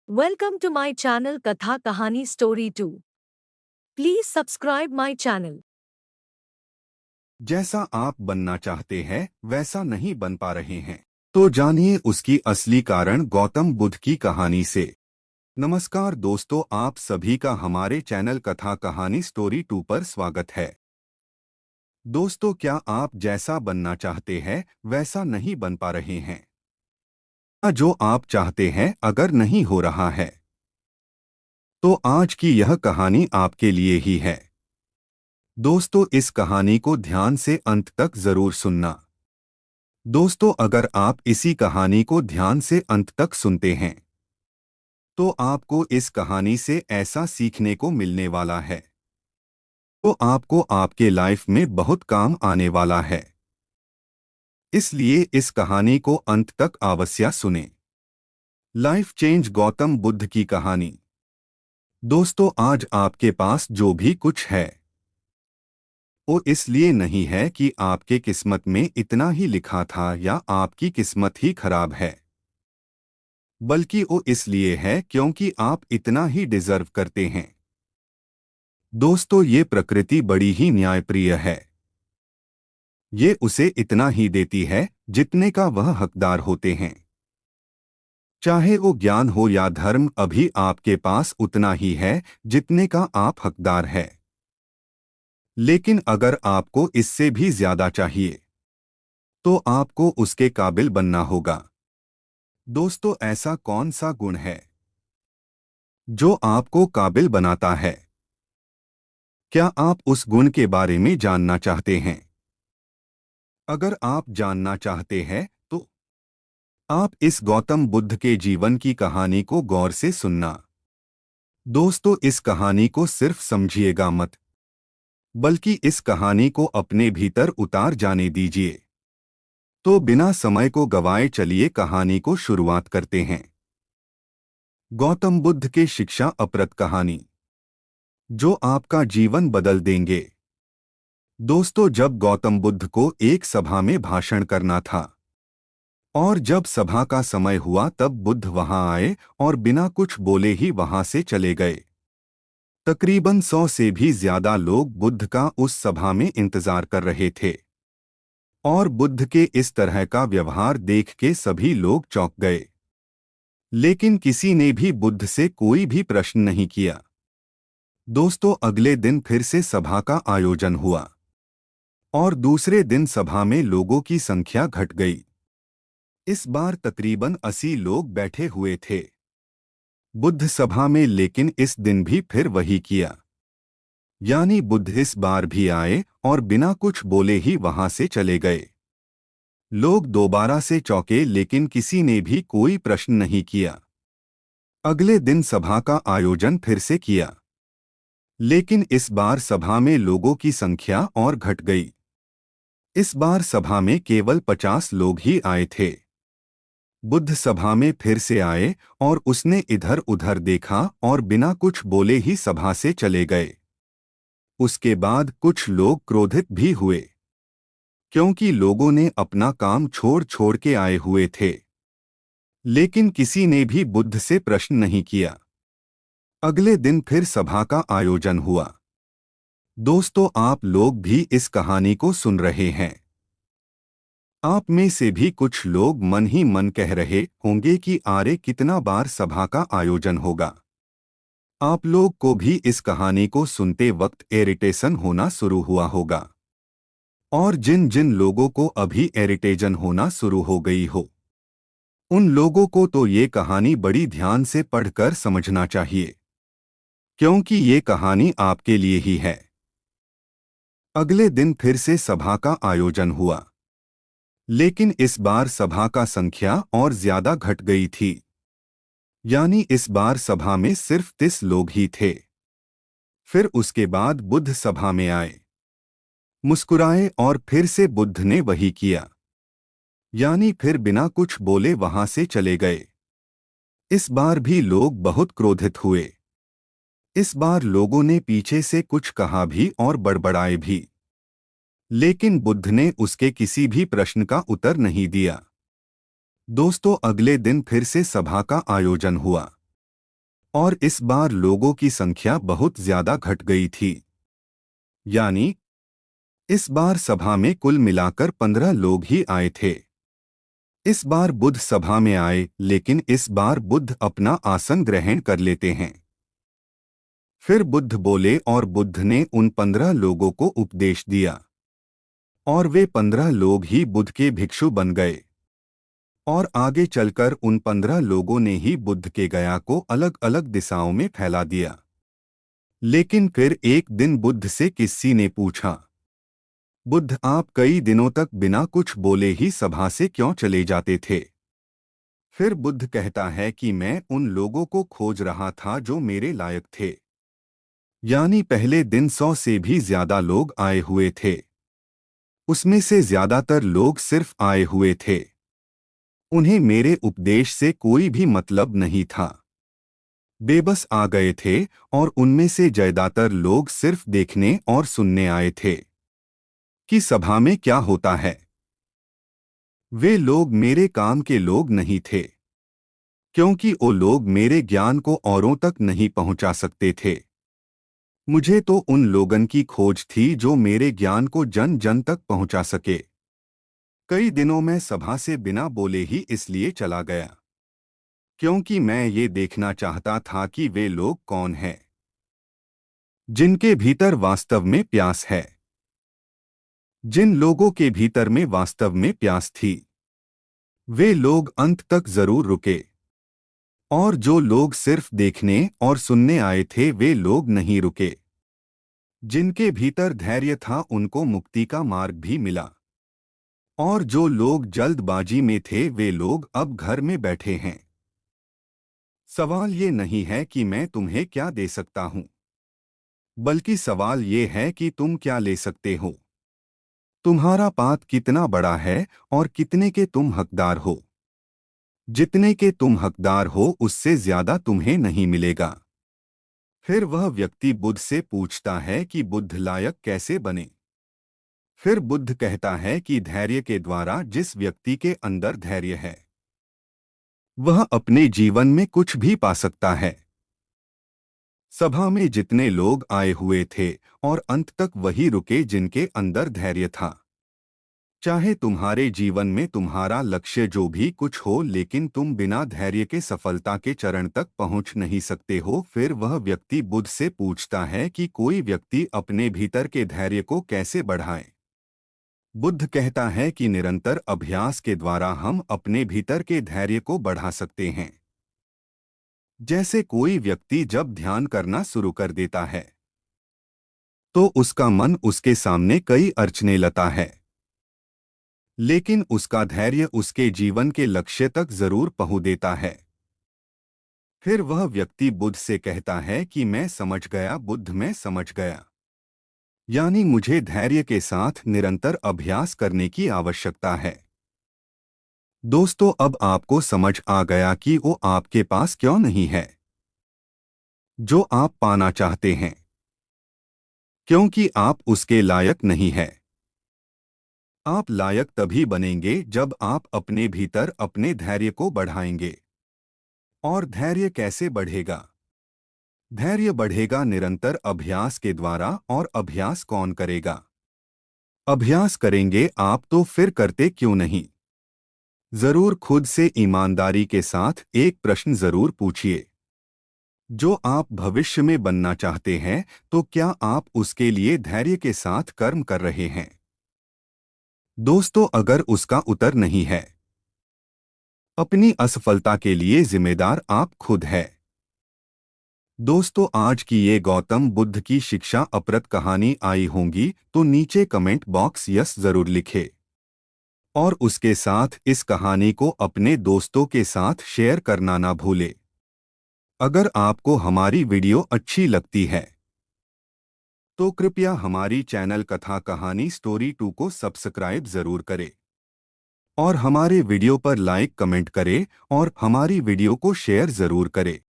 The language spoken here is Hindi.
Welcome to my channel Katha Kahani Story 2. Please subscribe my channel. जैसा आप बनना चाहते हैं वैसा नहीं बन पा रहे हैं, तो जानिए उसकी असली कारण गौतम बुद्ध की कहानी से। नमस्कार दोस्तों, आप सभी का हमारे चैनल कथा कहानी स्टोरी 2 पर स्वागत है। दोस्तों, क्या आप जैसा बनना चाहते हैं वैसा नहीं बन पा रहे हैं? जो आप चाहते हैं अगर नहीं हो रहा है, तो आज की यह कहानी आपके लिए ही है। दोस्तों, इस कहानी को ध्यान से अंत तक जरूर सुनना। दोस्तों, अगर आप इसी कहानी को ध्यान से अंत तक सुनते हैं, तो आपको इस कहानी से ऐसा सीखने को मिलने वाला है, तो आपको आपके लाइफ में बहुत काम आने वाला है। इसलिए इस कहानी को अंत तक अवश्य सुने। लाइफ चेंज गौतम बुद्ध की कहानी। दोस्तों, आज आपके पास जो भी कुछ है, वो इसलिए नहीं है कि आपके किस्मत में इतना ही लिखा था या आपकी किस्मत ही खराब है, बल्कि वो इसलिए है क्योंकि आप इतना ही डिजर्व करते हैं। दोस्तों, ये प्रकृति बड़ी ही न्यायप्रिय है। ये उसे इतना ही देती है जितने का वह हकदार होते हैं। चाहे वो ज्ञान हो या धर्म, अभी आपके पास उतना ही है जितने का आप हकदार है। लेकिन अगर आपको इससे भी ज्यादा चाहिए, तो आपको उसके काबिल बनना होगा। दोस्तों, ऐसा कौन सा गुण है जो आपको काबिल बनाता है? क्या आप उस गुण के बारे में जानना चाहते हैं? अगर आप जानना चाहते हैं, तो आप इस गौतम बुद्ध के जीवन की कहानी को गौर से सुनना। दोस्तों, इस कहानी को सिर्फ समझिएगा मत, बल्कि इस कहानी को अपने भीतर उतार जाने दीजिए। तो बिना समय को गवाए चलिए कहानी को शुरुआत करते हैं। गौतम बुद्ध के शिक्षा अप्रद कहानी, जो आपका जीवन बदल देंगे। दोस्तों, जब गौतम बुद्ध को एक सभा में भाषण करना था और जब सभा का समय हुआ, तब बुद्ध वहां आए और बिना कुछ बोले ही वहां से चले गए। तकरीबन 100 से भी ज्यादा लोग बुद्ध का उस सभा में इंतजार कर रहे थे, और बुद्ध के इस तरह का व्यवहार देख के सभी लोग चौंक गए। लेकिन किसी ने भी बुद्ध से कोई भी प्रश्न नहीं किया। दोस्तों, अगले दिन फिर से सभा का आयोजन हुआ और दूसरे दिन सभा में लोगों की संख्या घट गई। इस बार तकरीबन 80 लोग बैठे हुए थे बुद्ध सभा में, लेकिन इस दिन भी फिर वही किया। यानी बुद्ध इस बार भी आए और बिना कुछ बोले ही वहां से चले गए। लोग दोबारा से चौंके, लेकिन किसी ने भी कोई प्रश्न नहीं किया। अगले दिन सभा का आयोजन फिर से किया, लेकिन इस बार सभा में लोगों की संख्या और घट गई। इस बार सभा में केवल 50 लोग ही आए थे। बुद्ध सभा में फिर से आए और उसने इधर उधर देखा और बिना कुछ बोले ही सभा से चले गए। उसके बाद कुछ लोग क्रोधित भी हुए, क्योंकि लोगों ने अपना काम छोड़ छोड़ के आए हुए थे। लेकिन किसी ने भी बुद्ध से प्रश्न नहीं किया। अगले दिन फिर सभा का आयोजन हुआ। दोस्तों, आप लोग भी इस कहानी को सुन रहे हैं। आप में से भी कुछ लोग मन ही मन कह रहे होंगे कि आरे कितना बार सभा का आयोजन होगा। आप लोग को भी इस कहानी को सुनते वक्त इरिटेशन होना शुरू हुआ होगा, और जिन जिन लोगों को अभी इरिटेशन होना शुरू हो गई हो, उन लोगों को तो ये कहानी बड़ी ध्यान से पढ़कर समझना चाहिए, क्योंकि ये कहानी आपके लिए ही है। अगले दिन फिर से सभा का आयोजन हुआ, लेकिन इस बार सभा का संख्या और ज्यादा घट गई थी। यानी इस बार सभा में सिर्फ 30 लोग ही थे। फिर उसके बाद बुद्ध सभा में आए, मुस्कुराए और फिर से बुद्ध ने वही किया। यानी फिर बिना कुछ बोले वहां से चले गए। इस बार भी लोग बहुत क्रोधित हुए। इस बार लोगों ने पीछे से कुछ कहा भी और बड़बड़ाए भी, लेकिन बुद्ध ने उसके किसी भी प्रश्न का उत्तर नहीं दिया। दोस्तों, अगले दिन फिर से सभा का आयोजन हुआ। और इस बार लोगों की संख्या बहुत ज्यादा घट गई थी। यानी इस बार सभा में कुल मिलाकर 15 लोग ही आए थे। इस बार बुद्ध सभा में आए, लेकिन इस बार बुद्ध अपना आसन ग्रहण कर लेते हैं। फिर बुद्ध बोले और बुद्ध ने उन 15 लोगों को उपदेश दिया और वे 15 लोग ही बुद्ध के भिक्षु बन गए। और आगे चलकर उन 15 लोगों ने ही बुद्ध के गया को अलग अलग दिशाओं में फैला दिया। लेकिन फिर एक दिन बुद्ध से किसी ने पूछा, बुद्ध, आप कई दिनों तक बिना कुछ बोले ही सभा से क्यों चले जाते थे? फिर बुद्ध कहता है कि मैं उन लोगों को खोज रहा था जो मेरे लायक थे। यानी पहले दिन 100 से भी ज्यादा लोग आए हुए थे। उसमें से ज्यादातर लोग सिर्फ आए हुए थे। उन्हें मेरे उपदेश से कोई भी मतलब नहीं था। बेबस आ गए थे और उनमें से ज्यादातर लोग सिर्फ देखने और सुनने आए थे कि सभा में क्या होता है। वे लोग मेरे काम के लोग नहीं थे, क्योंकि वो लोग मेरे ज्ञान को औरों तक नहीं पहुंचा सकते थे। मुझे तो उन लोगों की खोज थी जो मेरे ज्ञान को जन जन तक पहुंचा सके। कई दिनों में सभा से बिना बोले ही इसलिए चला गया, क्योंकि मैं ये देखना चाहता था कि वे लोग कौन हैं जिनके भीतर वास्तव में प्यास है। जिन लोगों के भीतर में वास्तव में प्यास थी, वे लोग अंत तक जरूर रुके। और जो लोग सिर्फ देखने और सुनने आए थे, वे लोग नहीं रुके। जिनके भीतर धैर्य था, उनको मुक्ति का मार्ग भी मिला। और जो लोग जल्दबाजी में थे, वे लोग अब घर में बैठे हैं। सवाल ये नहीं है कि मैं तुम्हें क्या दे सकता हूं, बल्कि सवाल ये है कि तुम क्या ले सकते हो। तुम्हारा पात कितना बड़ा है और कितने के तुम हकदार हो। जितने के तुम हकदार हो, उससे ज्यादा तुम्हें नहीं मिलेगा। फिर वह व्यक्ति बुद्ध से पूछता है कि बुद्ध लायक कैसे बने। फिर बुद्ध कहता है कि धैर्य के द्वारा। जिस व्यक्ति के अंदर धैर्य है, वह अपने जीवन में कुछ भी पा सकता है। सभा में जितने लोग आए हुए थे और अंत तक वही रुके जिनके अंदर धैर्य था। चाहे तुम्हारे जीवन में तुम्हारा लक्ष्य जो भी कुछ हो, लेकिन तुम बिना धैर्य के सफलता के चरण तक पहुंच नहीं सकते हो। फिर वह व्यक्ति बुद्ध से पूछता है कि कोई व्यक्ति अपने भीतर के धैर्य को कैसे बढ़ाए। बुद्ध कहता है कि निरंतर अभ्यास के द्वारा हम अपने भीतर के धैर्य को बढ़ा सकते हैं। जैसे कोई व्यक्ति जब ध्यान करना शुरू कर देता है, तो उसका मन उसके सामने कई अड़चनें लाता है, लेकिन उसका धैर्य उसके जीवन के लक्ष्य तक जरूर पहुंच देता है। फिर वह व्यक्ति बुद्ध से कहता है कि मैं समझ गया बुद्ध, मैं समझ गया। यानी मुझे धैर्य के साथ निरंतर अभ्यास करने की आवश्यकता है। दोस्तों, अब आपको समझ आ गया कि वो आपके पास क्यों नहीं है जो आप पाना चाहते हैं, क्योंकि आप उसके लायक नहीं हैं। आप लायक तभी बनेंगे जब आप अपने भीतर अपने धैर्य को बढ़ाएंगे। और धैर्य कैसे बढ़ेगा? धैर्य बढ़ेगा निरंतर अभ्यास के द्वारा। और अभ्यास कौन करेगा? अभ्यास करेंगे आप, तो फिर करते क्यों नहीं? जरूर खुद से ईमानदारी के साथ एक प्रश्न जरूर पूछिए। जो आप भविष्य में बनना चाहते हैं, तो क्या आप उसके लिए धैर्य के साथ कर्म कर रहे हैं? दोस्तों, अगर उसका उत्तर नहीं है, अपनी असफलता के लिए जिम्मेदार आप खुद हैं। दोस्तों, आज की ये गौतम बुद्ध की शिक्षा अप्रत कहानी आई होंगी, तो नीचे कमेंट बॉक्स यस जरूर लिखे। और उसके साथ इस कहानी को अपने दोस्तों के साथ शेयर करना ना भूले। अगर आपको हमारी वीडियो अच्छी लगती है, तो कृपया हमारी चैनल कथा कहानी स्टोरी 2 को सब्सक्राइब जरूर करें और हमारे वीडियो पर लाइक कमेंट करें और हमारी वीडियो को शेयर जरूर करें।